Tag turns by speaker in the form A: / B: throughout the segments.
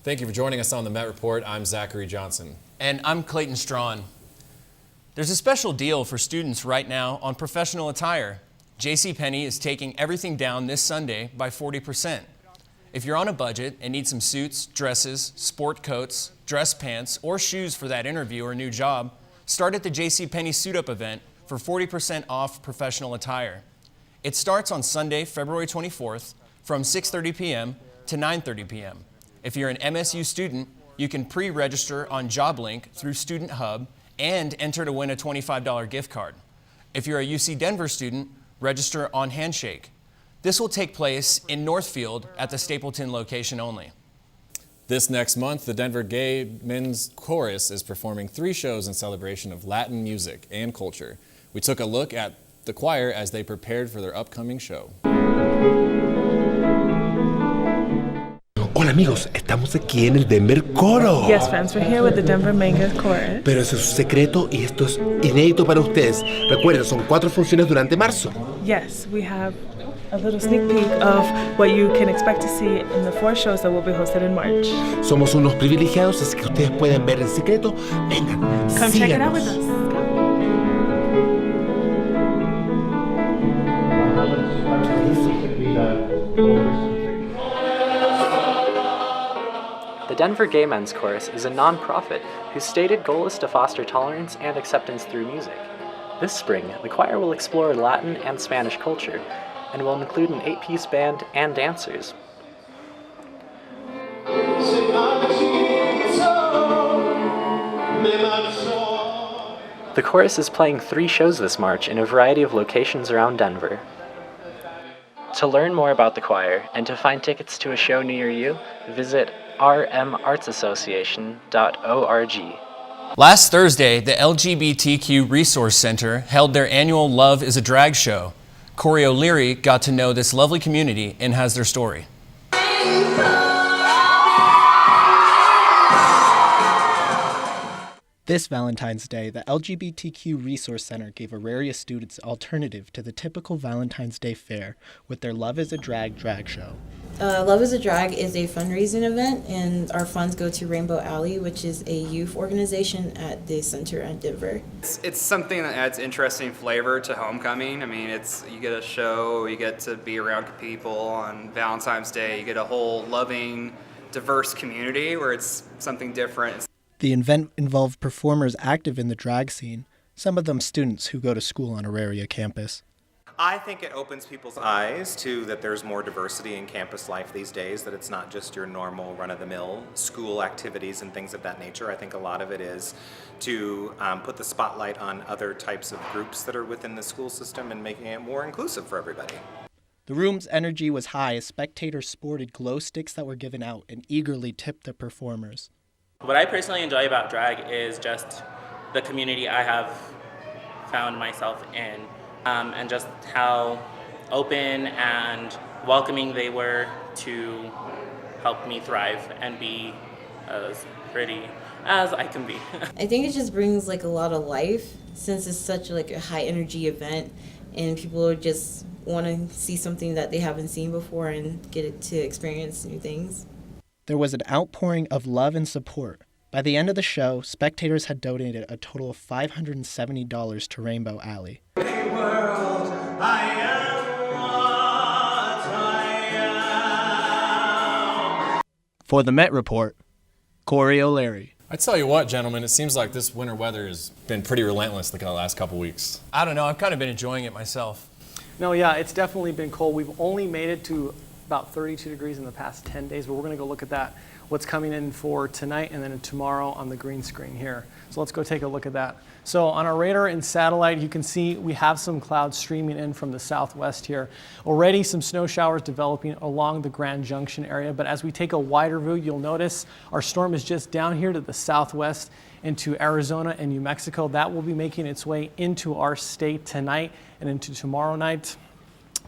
A: Thank you for joining us on the Met Report. I'm Zachary Johnson.
B: And I'm Clayton Strawn. There's a special deal for students right now on professional attire. JCPenney is taking everything down this Sunday by 40%. If you're on a budget and need some suits, dresses, sport coats, dress pants, or shoes for that interview or new job, start at the JCPenney Suit Up event for 40% off professional attire. It starts on Sunday, February 24th from 6:30 p.m. to 9:30 p.m. If you're an MSU student, you can pre-register on JobLink through Student Hub and enter to win a $25 gift card. If you're a UC Denver student, register on Handshake. This will take place in Northfield at the Stapleton location only.
A: This next month, the Denver Gay Men's Chorus is performing 3 shows in celebration of Latin music and culture. We took a look at the choir as they prepared for their upcoming show.
C: Hola amigos, estamos aquí en el Denver Coro.
D: Yes, friends, we're here with the Denver Manga Chorus.
C: Pero eso es un secreto y esto es inédito para ustedes. Recuerden, son 4 funciones durante marzo.
D: Yes, we have a little sneak peek of what you can expect to see in the 4 shows that will be hosted in March.
C: Somos unos privilegiados, así que ustedes pueden ver en secreto. Vengan,
D: Come
C: síganos.
D: check it out with us.
E: The Denver Gay Men's Chorus is a non-profit whose stated goal is to foster tolerance and acceptance through music. This spring, the choir will explore Latin and Spanish culture and will include an 8-piece band and dancers. The chorus is playing 3 shows this March in a variety of locations around Denver. To learn more about the choir and to find tickets to a show near you, visit rmartsassociation.org.
B: Last Thursday, the LGBTQ Resource Center held their annual Love is a Drag show. Corey O'Leary got to know this lovely community and has their story.
F: This Valentine's Day, the LGBTQ Resource Center gave Auraria students an alternative to the typical Valentine's Day fare with their Love is a Drag show.
G: Love is a Drag is a fundraising event, and our funds go to Rainbow Alley, which is a youth organization at the center in Denver.
H: It's something that adds interesting flavor to homecoming. I mean, you get a show, you get to be around people on Valentine's Day, you get a whole loving, diverse community where it's something different.
F: The event involved performers active in the drag scene, some of them students who go to school on Auraria campus.
I: I think it opens people's eyes to that there's more diversity in campus life these days, that it's not just your normal run-of-the-mill school activities and things of that nature. I think a lot of it is to put the spotlight on other types of groups that are within the school system and making it more inclusive for everybody.
F: The room's energy was high as spectators sported glow sticks that were given out and eagerly tipped the performers.
J: What I personally enjoy about drag is just the community I have found myself in, and just how open and welcoming they were to help me thrive and be as pretty as I can be.
G: I think it just brings like a lot of life, since it's such like a high energy event, and people just want to see something that they haven't seen before and get it to experience new things.
F: There was an outpouring of love and support. By the end of the show, spectators had donated a total of $570 to Rainbow Alley. For the Met Report, Corey O'Leary.
A: I tell you what, gentlemen, it seems like this winter weather has been pretty relentless the last couple weeks.
B: I don't know, I've kind of been enjoying it myself.
K: No, yeah, it's definitely been cold. We've only made it to about 32 degrees in the past 10 days, but we're going to go look at that, what's coming in for tonight and then tomorrow on the green screen here. So let's go take a look at that. So on our radar and satellite, you can see we have some clouds streaming in from the southwest here. Already some snow showers developing along the Grand Junction area, but as we take a wider view, you'll notice our storm is just down here to the southwest into Arizona and New Mexico. That will be making its way into our state tonight and into tomorrow night.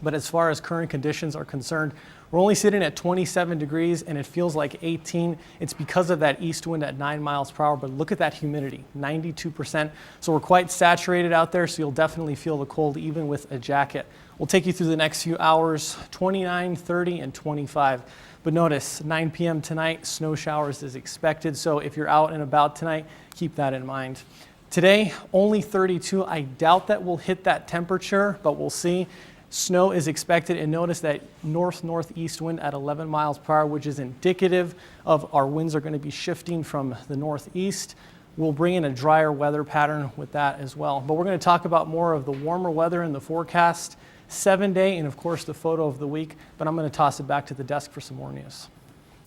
K: But as far as current conditions are concerned, we're only sitting at 27 degrees and it feels like 18. It's because of that east wind at 9 miles per hour, but look at that humidity, 92%. So we're quite saturated out there, so you'll definitely feel the cold even with a jacket. We'll take you through the next few hours, 29, 30, and 25. But notice, 9 p.m. tonight, snow showers is expected. So if you're out and about tonight, keep that in mind. Today, only 32. I doubt that we'll hit that temperature, but we'll see. Snow is expected, and notice that north-northeast wind at 11 miles per hour, which is indicative of our winds are going to be shifting from the northeast. We'll bring in a drier weather pattern with that as well. But we're going to talk about more of the warmer weather in the forecast, 7-day, and of course the photo of the week. But I'm going to toss it back to the desk for some more news.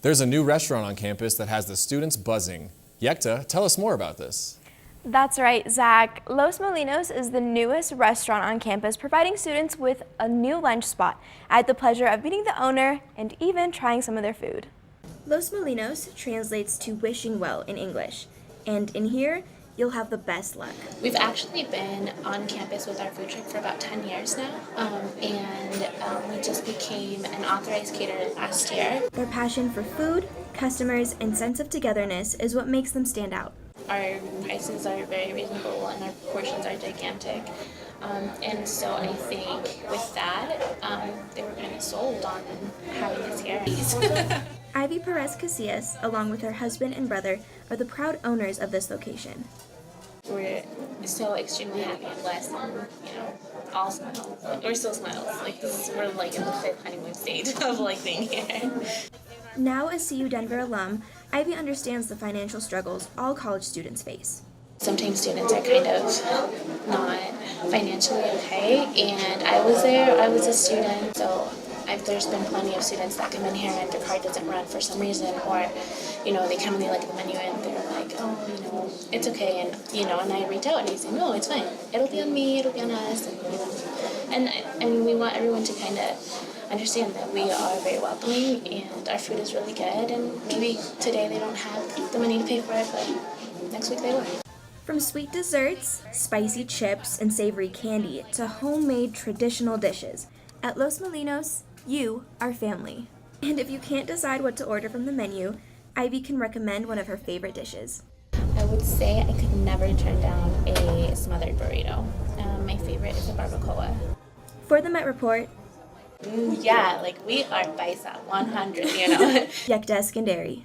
A: There's a new restaurant on campus that has the students buzzing. Yekta, tell us more about this.
L: That's right, Zach. Los Molinos is the newest restaurant on campus, providing students with a new lunch spot. I had the pleasure of meeting the owner and even trying some of their food.
M: Los Molinos translates to wishing well in English, and in here, you'll have the best luck.
N: We've actually been on campus with our food truck for about 10 years now, and we just became an authorized caterer last year.
M: Their passion for food, customers, and sense of togetherness is what makes them stand out.
N: Our prices are very reasonable and our portions are gigantic. And so I think with that, they were kind of sold on having us here.
M: Ivy Perez Casillas, along with her husband and brother, are the proud owners of this location.
N: We're so extremely happy and blessed, and all smiles. We're still smiles. We're in the fifth honeymoon stage of being here.
M: Now a CU Denver alum, Ivy understands the financial struggles all college students face.
N: Sometimes students are kind of not financially okay, and I was there, I was a student, so there's been plenty of students that come in here and their card doesn't run for some reason, or they come and they look at the menu and they're like, oh, it's okay, and I reach out and I say, no, it's fine, it'll be on me, it'll be on us, and we want everyone to kind of understand that we are very welcoming and our food is really good, and maybe today they don't have the money to pay for it, but next week they will.
M: From sweet desserts, spicy chips, and savory candy to homemade traditional dishes, at Los Molinos, you are family. And if you can't decide what to order from the menu, Ivy can recommend one of her favorite dishes.
N: I would say I could never turn down a smothered burrito. My favorite is a barbacoa.
M: For the Met Report,
N: yeah, we are Paisa 100,
M: Yekta Eskandari.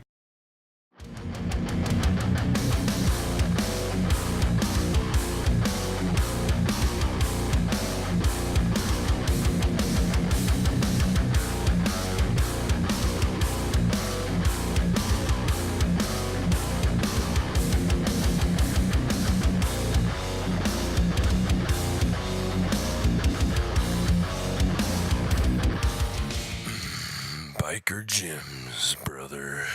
O: Biker Jim's brother.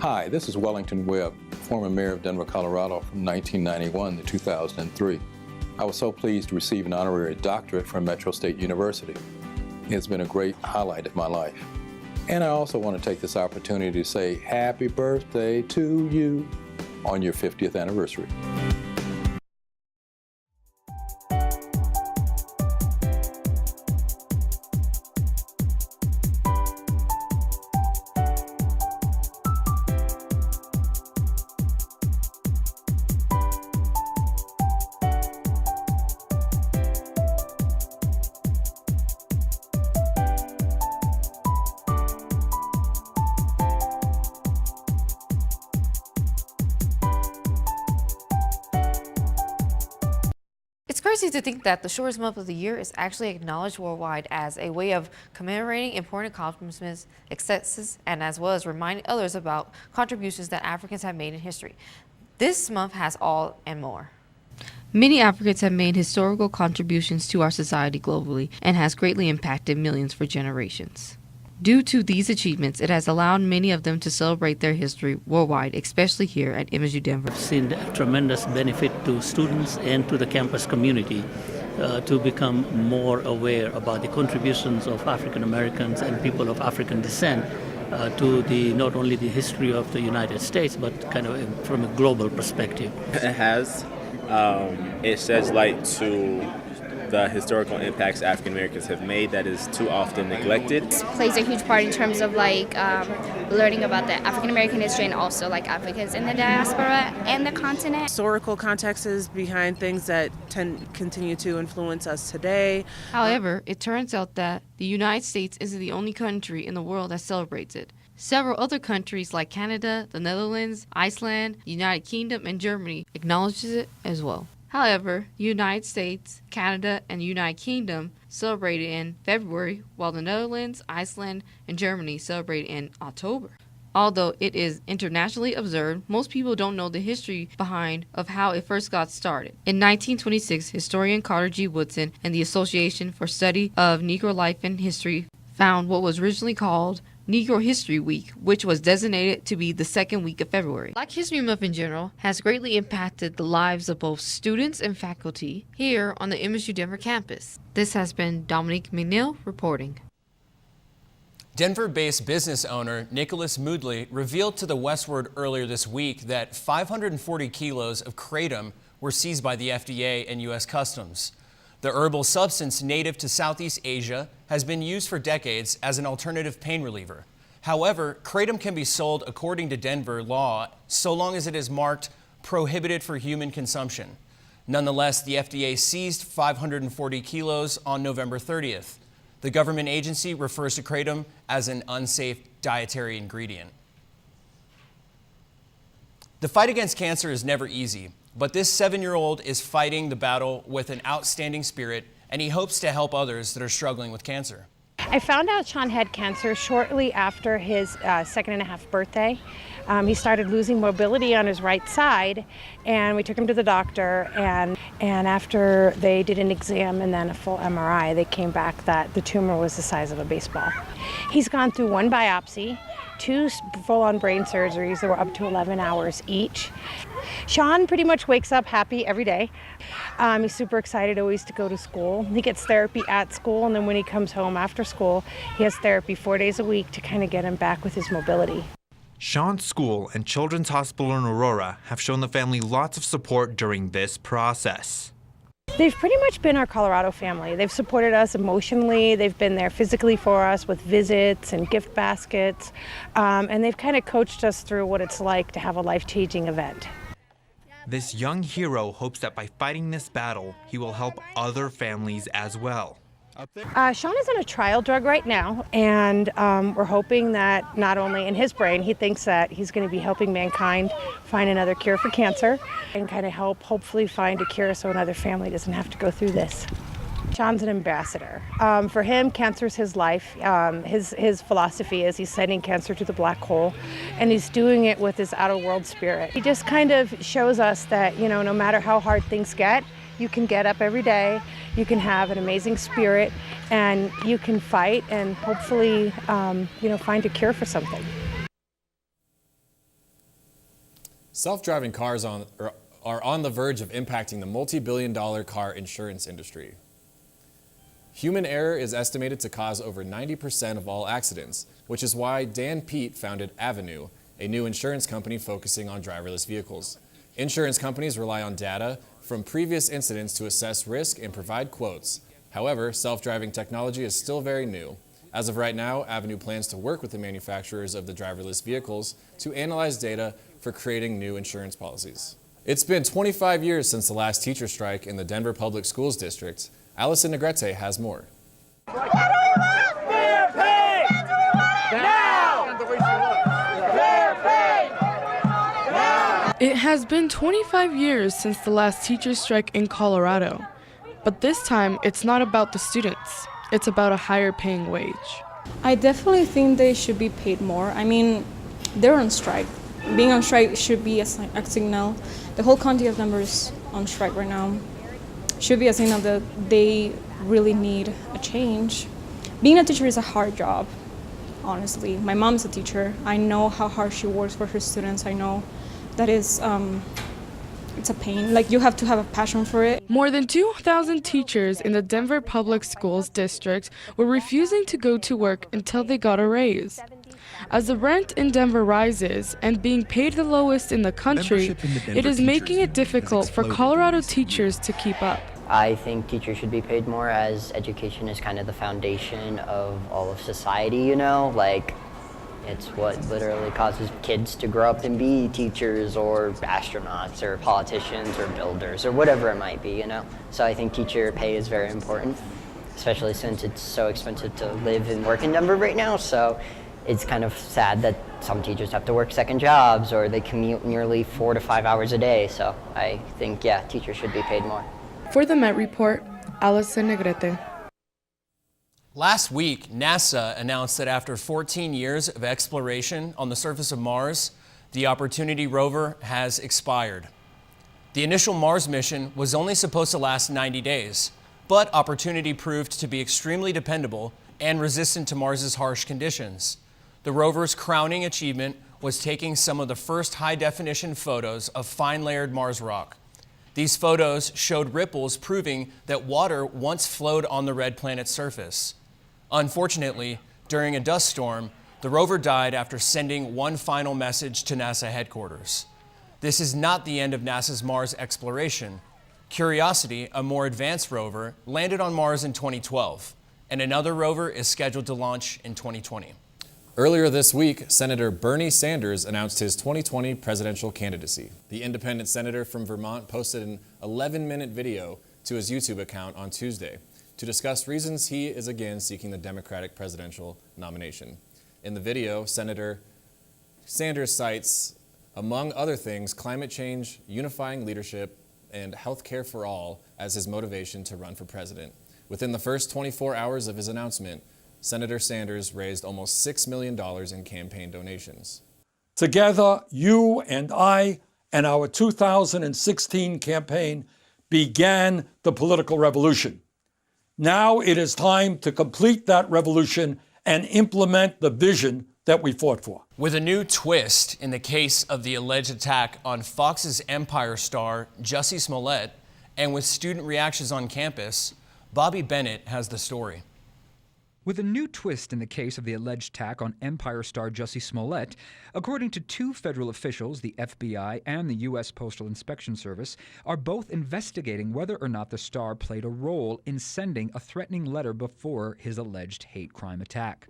P: Hi, this is Wellington Webb, former mayor of Denver, Colorado from 1991 to 2003. I was so pleased to receive an honorary doctorate from Metro State University. It's been a great highlight of my life. And I also want to take this opportunity to say happy birthday to you on your 50th anniversary.
Q: It's crazy to think that the shortest month of the year is actually acknowledged worldwide as a way of commemorating important accomplishments, successes, and as well as reminding others about contributions that Africans have made in history. This month has all and more. Many Africans have made historical contributions to our society globally and has greatly impacted millions for generations. Due to these achievements, it has allowed many of them to celebrate their history worldwide, especially here at MSU Denver.
R: I've seen a tremendous benefit to students and to the campus community to become more aware about the contributions of African Americans and people of African descent to not only the history of the United States, but kind of from a global perspective.
S: It has. It sheds light to the historical impacts African Americans have made that is too often neglected.
T: This plays a huge part in terms of like learning about the African American history and also like Africans in the diaspora and the continent.
U: Historical contexts behind things that continue to influence us today.
Q: However, it turns out that the United States isn't the only country in the world that celebrates it. Several other countries like Canada, the Netherlands, Iceland, the United Kingdom, and Germany acknowledges it as well. However, the United States, Canada, and the United Kingdom celebrate it in February, while the Netherlands, Iceland, and Germany celebrate it in October. Although it is internationally observed, most people don't know the history behind of how it first got started. In 1926, historian Carter G. Woodson and the Association for Study of Negro Life and History found what was originally called Negro History Week, which was designated to be the second week of February. Black History Month in general has greatly impacted the lives of both students and faculty here on the MSU Denver campus. This has been Dominique McNeil reporting.
B: Denver-based business owner Nicholas Moodley revealed to the Westward earlier this week that 540 kilos of kratom were seized by the FDA and U.S. Customs. The herbal substance native to Southeast Asia has been used for decades as an alternative pain reliever. However, kratom can be sold according to Denver law so long as it is marked prohibited for human consumption. Nonetheless, the FDA seized 540 kilos on November 30th. The government agency refers to kratom as an unsafe dietary ingredient. The fight against cancer is never easy, but this 7-year-old is fighting the battle with an outstanding spirit, and he hopes to help others that are struggling with cancer.
V: I found out Sean had cancer shortly after his 2.5 birthday. He started losing mobility on his right side, and we took him to the doctor, and after they did an exam and then a full MRI, they came back that the tumor was the size of a baseball. He's gone through 1 biopsy, 2 full-on brain surgeries that were up to 11 hours each. Sean pretty much wakes up happy every day. He's super excited always to go to school. He gets therapy at school, and then when he comes home after school, he has therapy 4 days a week to kind of get him back with his mobility.
W: Sean's school and Children's Hospital in Aurora have shown the family lots of support during this process.
V: They've pretty much been our Colorado family. They've supported us emotionally. They've been there physically for us with visits and gift baskets. And they've kind of coached us through what it's like to have a life-changing event.
W: This young hero hopes that by fighting this battle, he will help other families as well.
V: Sean is on a trial drug right now, and we're hoping that not only in his brain, he thinks that he's going to be helping mankind find another cure for cancer and kind of help hopefully find a cure so another family doesn't have to go through this. Sean's an ambassador. For him, cancer is his life. His philosophy is he's sending cancer to the black hole, and he's doing it with his outer world spirit. He just kind of shows us that, you know, no matter how hard things get, you can get up every day, you can have an amazing spirit, and you can fight and hopefully, find a cure for something.
A: Self-driving cars are on the verge of impacting the multi-billion-dollar car insurance industry. Human error is estimated to cause over 90% of all accidents, which is why Dan Peet founded Avenue, a new insurance company focusing on driverless vehicles. Insurance companies rely on data from previous incidents to assess risk and provide quotes. However, self-driving technology is still very new. As of right now, Avenue plans to work with the manufacturers of the driverless vehicles to analyze data for creating new insurance policies. It's been 25 years since the last teacher strike in the Denver Public Schools District. Allison Negrete has more.
X: It has been 25 years since the last teacher strike in Colorado, but this time it's not about the students, it's about a higher paying wage.
Y: I definitely think they should be paid more. I mean, they're on strike. Being on strike should be a signal. The whole county of Denver is on strike right now. Should be a signal that they really need a change. Being a teacher is a hard job, honestly. My mom's a teacher. I know how hard she works for her students. I know that is, it's a pain. Like, you have to have a passion for it.
X: More than 2,000 teachers in the Denver Public Schools District were refusing to go to work until they got a raise. As the rent in Denver rises and being paid the lowest in the country, it is making it difficult for Colorado teachers to keep up.
C: I think teachers should be paid more, as education is kind of the foundation of all of society, you know? Like, it's what literally causes kids to grow up and be teachers or astronauts or politicians or builders or whatever it might be, you know? So I think teacher pay is very important, especially since it's so expensive to live and work in Denver right now. So it's kind of sad that some teachers have to work second jobs or they commute nearly 4 to 5 hours a day. So I think, yeah, teachers should be paid more.
X: For the Met Report, Allison Negrete.
B: Last week, NASA announced that after 14 years of exploration on the surface of Mars, the Opportunity rover has expired. The initial Mars mission was only supposed to last 90 days, but Opportunity proved to be extremely dependable and resistant to Mars's harsh conditions. The rover's crowning achievement was taking some of the first high-definition photos of fine-layered Mars rock. These photos showed ripples proving that water once flowed on the red planet's surface. Unfortunately, during a dust storm, the rover died after sending one final message to NASA headquarters. This is not the end of NASA's Mars exploration. Curiosity, a more advanced rover, landed on Mars in 2012, and another rover is scheduled to launch in 2020.
A: Earlier this week, Senator Bernie Sanders announced his 2020 presidential candidacy. The independent senator from Vermont posted an 11-minute video to his YouTube account on Tuesday to discuss reasons he is again seeking the Democratic presidential nomination. In the video, Senator Sanders cites, among other things, climate change, unifying leadership, and health care for all as his motivation to run for president. Within the first 24 hours of his announcement, Senator Sanders raised almost $6 million in campaign donations.
D: Together, you and I and our 2016 campaign began the political revolution. Now it is time to complete that revolution and implement the vision that we fought for.
B: With a new twist in the case of the alleged attack on Fox's Empire star Jussie Smollett, and with student reactions on campus, Bobby Bennett has the story.
E: With a new twist in the case of the alleged attack on Empire star Jussie Smollett, according to two federal officials, the FBI and the U.S. Postal Inspection Service are both investigating whether or not the star played a role in sending a threatening letter before his alleged hate crime attack.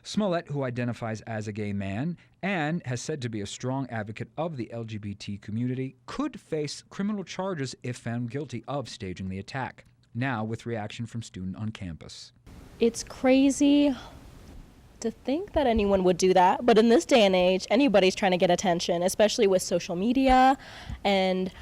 E: Smollett, who identifies as a gay man and has said to be a strong advocate of the LGBT community, could face criminal charges if found guilty of staging the attack. Now with reaction from students on campus.
H: It's crazy to think that anyone would do that, but in this day and age, anybody's trying to get attention, especially with social media. And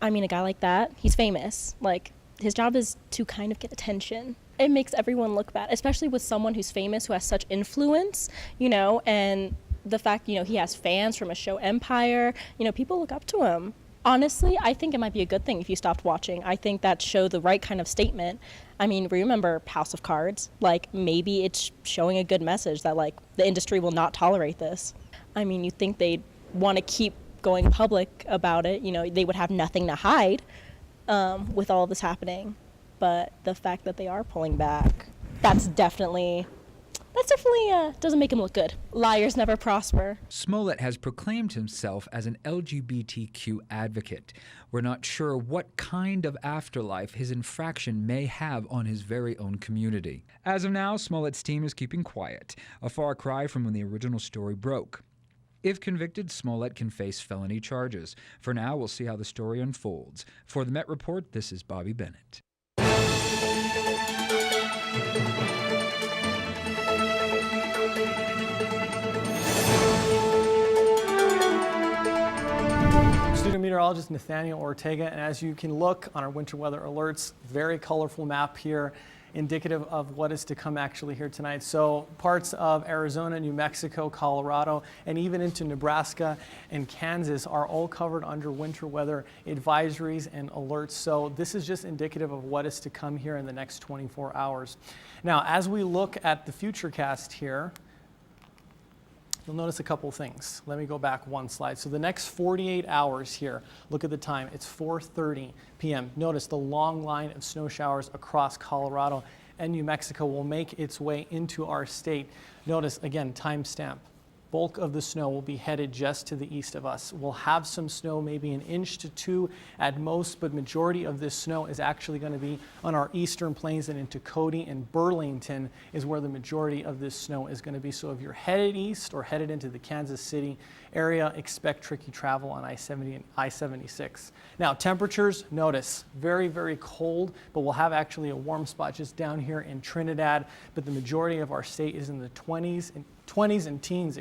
H: I mean, a guy like that, he's famous. Like, his job is to kind of get attention. It makes everyone look bad, especially with someone who's famous, who has such influence, you know, and the fact, you know, he has fans from his show Empire, you know, people look up to him. Honestly, I think it might be a good thing if you stopped watching. I think that showed the right kind of statement. I mean, remember House of Cards? Like, maybe it's showing a good message that, like, the industry will not tolerate this. I mean, you think they'd want to keep going public about it. You know, they would have nothing to hide with all of this happening. But the fact that they are pulling back, that's definitely doesn't make him look good. Liars never prosper.
E: Smollett has proclaimed himself as an LGBTQ advocate. We're not sure what kind of afterlife his infraction may have on his very own community. As of now, Smollett's team is keeping quiet, a far cry from when the original story broke. If convicted, Smollett can face felony charges. For now, we'll see how the story unfolds. For the Met Report, this is Bobby Bennett.
K: Student meteorologist Nathaniel Ortega, and as you can look on our winter weather alerts, very colorful map here, indicative of what is to come actually here tonight. So parts of Arizona, New Mexico, Colorado, and even into Nebraska and Kansas are all covered under winter weather advisories and alerts. So this is just indicative of what is to come here in the next 24 hours. Now, as we look at the futurecast here, you'll notice a couple things. Let me go back one slide. So the next 48 hours here, look at the time. It's 4:30 p.m. Notice the long line of snow showers across Colorado and New Mexico will make its way into our state. Notice, again, timestamp. bulk of the snow will be headed just to the east of us. We'll have some snow, maybe 1 inch to 2 at most, but majority of this snow is actually going to be on our eastern plains and into Cody and Burlington is where the majority of this snow is going to be. So if you're headed east or headed into the Kansas City area, expect tricky travel on I-70 and I-76. Now temperatures, notice, very, very cold, but we'll have actually a warm spot just down here in Trinidad, but the majority of our state is in the 20s and teens,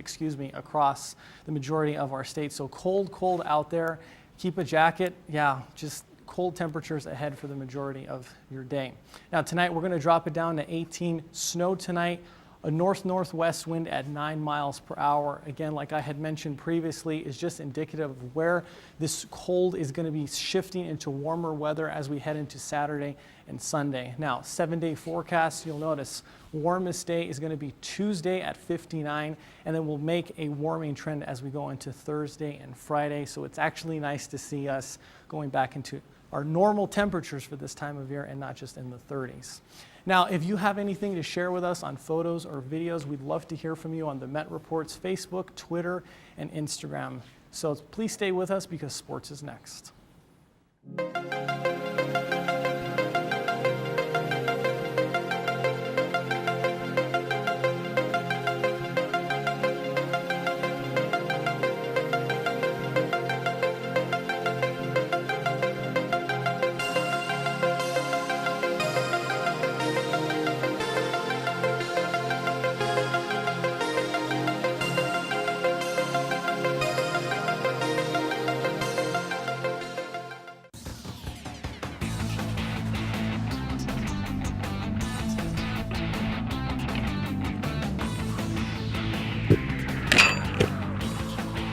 K: across the majority of our state. So cold out there. Keep a jacket. Yeah, just cold temperatures ahead for the majority of your day. Now tonight we're going to drop it down to 18. Snow tonight. A north-northwest wind at 9 miles per hour. Again, like I had mentioned previously, is just indicative of where this cold is going to be shifting into warmer weather as we head into Saturday and Sunday. Now, 7-day forecast, you'll notice warmest day is going to be Tuesday at 59, and then we'll make a warming trend as we go into Thursday and Friday. So it's actually nice to see us going back into our normal temperatures for this time of year and not just in the 30s. Now, if you have anything to share with us on photos or videos, we'd love to hear from you on the Met Reports Facebook, Twitter, and Instagram. So please stay with us because sports is next.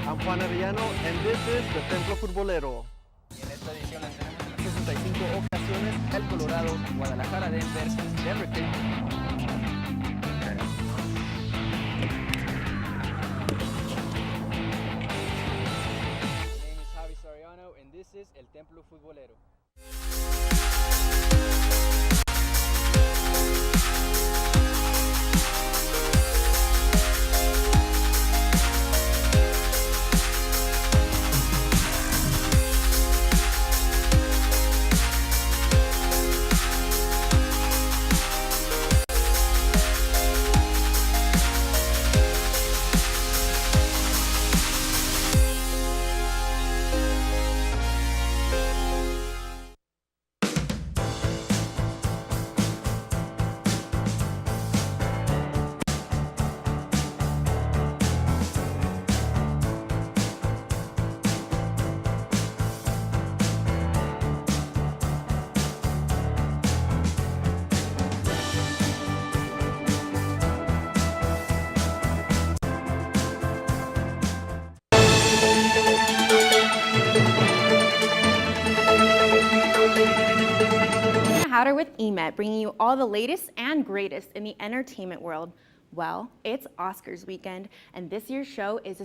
F: I'm Juan Arellano, and this is the Templo Futbolero. Y en esta edición la tenemos en las 65 ocasiones, el Colorado, Guadalajara, Denver, Denver Cape. This is El Templo Futbolero.
G: Howder with EMET, bringing you all the latest and greatest in the entertainment world. Well, it's Oscars weekend, and this year's show is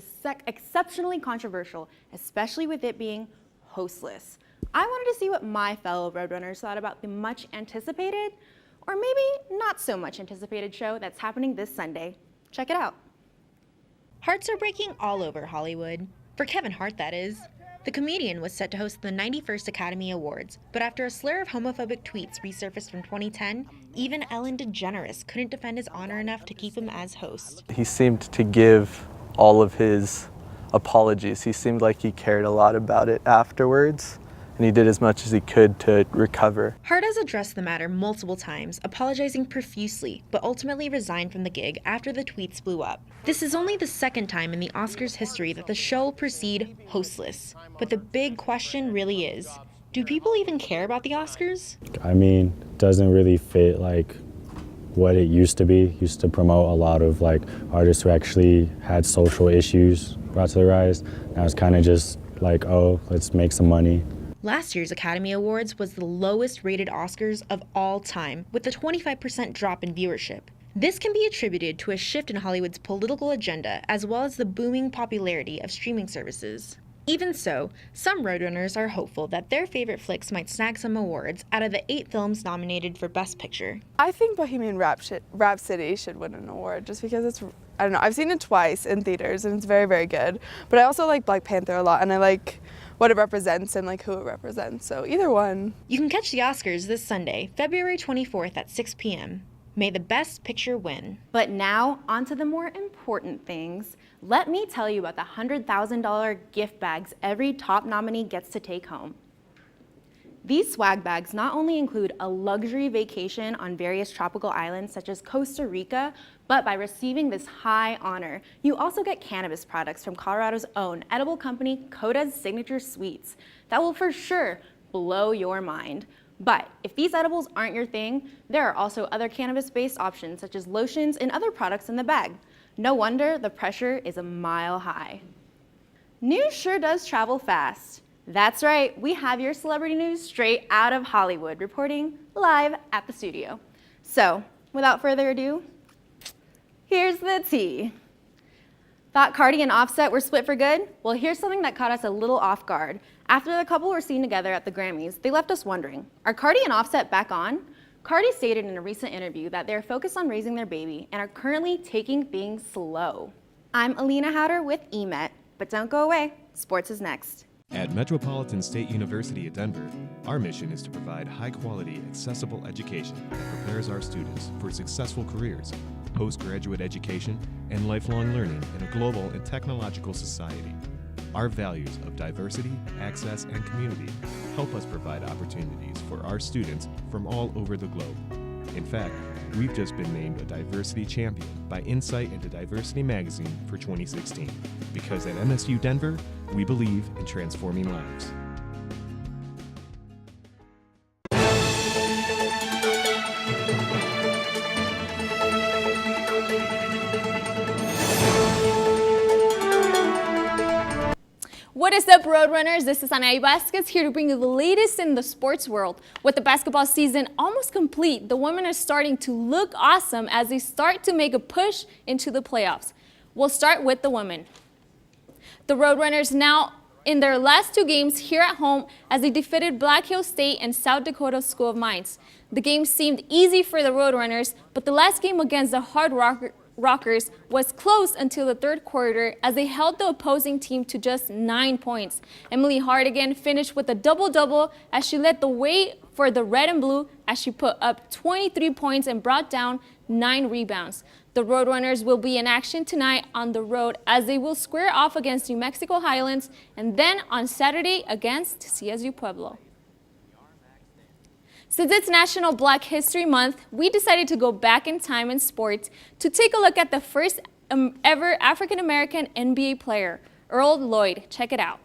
G: exceptionally controversial, especially with it being hostless. I wanted to see what my fellow Roadrunners thought about the much anticipated, or maybe not so much anticipated show that's happening this Sunday. Check it out.
I: Hearts are breaking all over Hollywood. For Kevin Hart, that is. The comedian was set to host the 91st Academy Awards, but after a slur of homophobic tweets resurfaced from 2010, even Ellen DeGeneres couldn't defend his honor enough to keep him as host.
J: He seemed to give all of his apologies. He seemed like he cared a lot about it afterwards, and he did as much as he could to recover.
I: Hart has addressed the matter multiple times, apologizing profusely, but ultimately resigned from the gig after the tweets blew up. This is only the second time in the Oscars history that the show will proceed hostless. But the big question really is, do people even care about the Oscars?
L: I mean, it doesn't really fit like what it used to be. It used to promote a lot of like artists who actually had social issues brought to the rise. Now it's kind of just like, oh, let's make some money.
I: Last year's Academy Awards was the lowest rated Oscars of all time, with a 25% drop in viewership. This can be attributed to a shift in Hollywood's political agenda, as well as the booming popularity of streaming services. Even so, some Roadrunners are hopeful that their favorite flicks might snag some awards out of the 8 films nominated for Best Picture.
Z: I think Bohemian Rhapsody should win an award, just because
M: I don't know, I've seen it twice in theaters and it's very, very good. But I also like Black Panther a lot and I like what it represents and like who it represents. So either one.
I: You can catch the Oscars this Sunday, February 24th at 6 p.m. May the best picture win.
G: But now, on to the more important things. Let me tell you about the $100,000 gift bags every top nominee gets to take home. These swag bags not only include a luxury vacation on various tropical islands such as Costa Rica, but by receiving this high honor, you also get cannabis products from Colorado's own edible company, Coda's Signature Sweets, that will for sure blow your mind. But if these edibles aren't your thing, there are also other cannabis-based options such as lotions and other products in the bag. No wonder the pressure is a mile high. News sure does travel fast. That's right, we have your celebrity news straight out of Hollywood, reporting live at the studio. So, without further ado, here's the tea. Thought Cardi and Offset were split for good? Well, here's something that caught us a little off guard. After the couple were seen together at the Grammys, they left us wondering, are Cardi and Offset back on? Cardi stated in a recent interview that they're focused on raising their baby and are currently taking things slow. I'm Alina Howder with EMET, but don't go away, sports is next.
N: At Metropolitan State University at Denver, our mission is to provide high-quality, accessible education that prepares our students for successful careers, postgraduate education, and lifelong learning in a global and technological society. Our values of diversity, access, and community help us provide opportunities for our students from all over the globe. In fact, we've just been named a diversity champion by Insight into Diversity magazine for 2016. Because at MSU Denver, we believe in transforming lives.
O: What is up, Roadrunners? This is Anaí Vasquez here to bring you the latest in the sports world. With the basketball season almost complete, the women are starting to look awesome as they start to make a push into the playoffs. We'll start with the women. The Roadrunners now in their last two games here at home as they defeated Black Hills State and South Dakota School of Mines. The game seemed easy for the Roadrunners, but the last game against the Hard Rockers was close until the third quarter as they held the opposing team to just 9 points. Emily Hardigan finished with a double-double as she led the way for the red and blue as she put up 23 points and brought down 9 rebounds. The Roadrunners will be in action tonight on the road as they will square off against New Mexico Highlands and then on Saturday against CSU Pueblo. Since it's National Black History Month, we decided to go back in time in sports to take a look at the first ever African-American NBA player, Earl Lloyd. Check it out.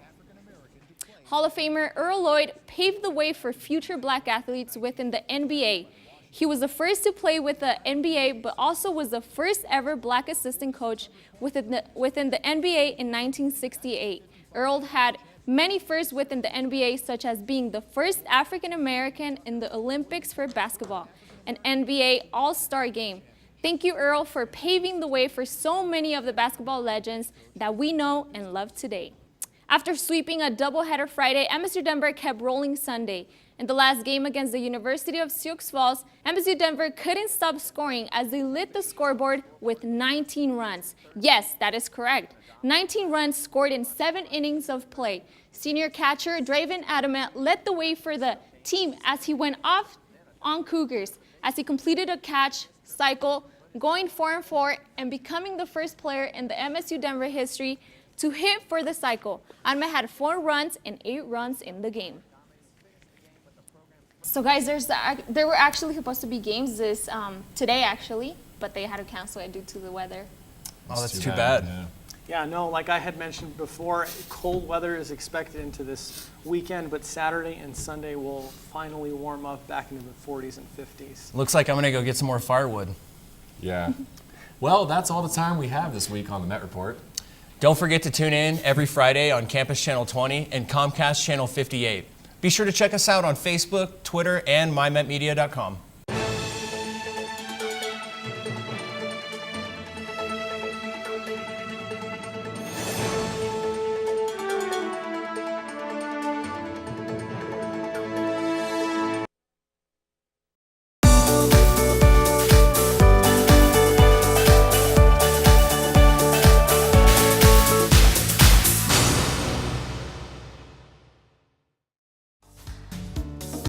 O: Hall of Famer Earl Lloyd paved the way for future black athletes within the NBA. He was the first to play with the NBA, but also was the first ever black assistant coach within the NBA in 1968. Earl had many firsts within the NBA, such as being the first African-American in the Olympics for basketball, an NBA All-Star game. Thank you, Earl, for paving the way for so many of the basketball legends that we know and love today. After sweeping a doubleheader Friday, MSU Denver kept rolling Sunday. In the last game against the University of Sioux Falls, MSU Denver couldn't stop scoring as they lit the scoreboard with 19 runs. Yes, that is correct. 19 runs scored in 7 innings of play. Senior catcher Draven Adamant led the way for the team as he went off on Cougars as he completed a catch cycle, going 4-4 and becoming the first player in the MSU Denver history to hit for the cycle. Adamant had 4 runs and 8 runs in the game. So guys, there were actually supposed to be games this today actually, but they had to cancel it due to the weather.
B: Oh, that's too bad.
K: Yeah, no, like I had mentioned before, cold weather is expected into this weekend, but Saturday and Sunday will finally warm up back into the 40s and 50s.
B: Looks like I'm gonna go get some more firewood.
A: Yeah. Well, that's all the time we have this week on the Met Report.
B: Don't forget to tune in every Friday on Campus Channel 20 and Comcast Channel 58. Be sure to check us out on Facebook, Twitter, and mymetmedia.com.